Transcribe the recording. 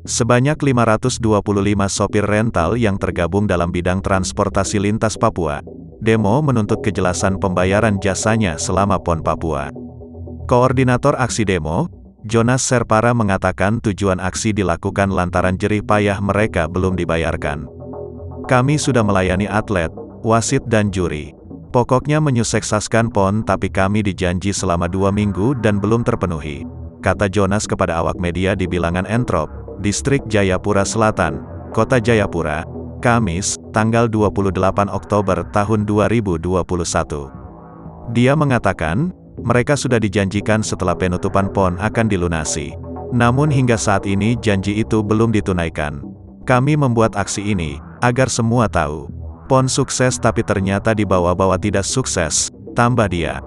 Sebanyak 525 sopir rental yang tergabung dalam bidang transportasi lintas Papua, demo menuntut kejelasan pembayaran jasanya selama PON Papua. Koordinator aksi demo, Jonas Serpara mengatakan tujuan aksi dilakukan lantaran jerih payah mereka belum dibayarkan. Kami sudah melayani atlet, wasit dan juri. Pokoknya menyukseskan PON tapi kami dijanji selama 2 minggu dan belum terpenuhi, kata Jonas kepada awak media di Bilangan Entrop, Distrik Jayapura Selatan, Kota Jayapura, Kamis, tanggal 28 Oktober tahun 2021. Dia mengatakan, mereka sudah dijanjikan setelah penutupan PON akan dilunasi. Namun hingga saat ini janji itu belum ditunaikan. Kami membuat aksi ini, agar semua tahu. PON sukses tapi ternyata dibawa-bawa tidak sukses, tambah dia.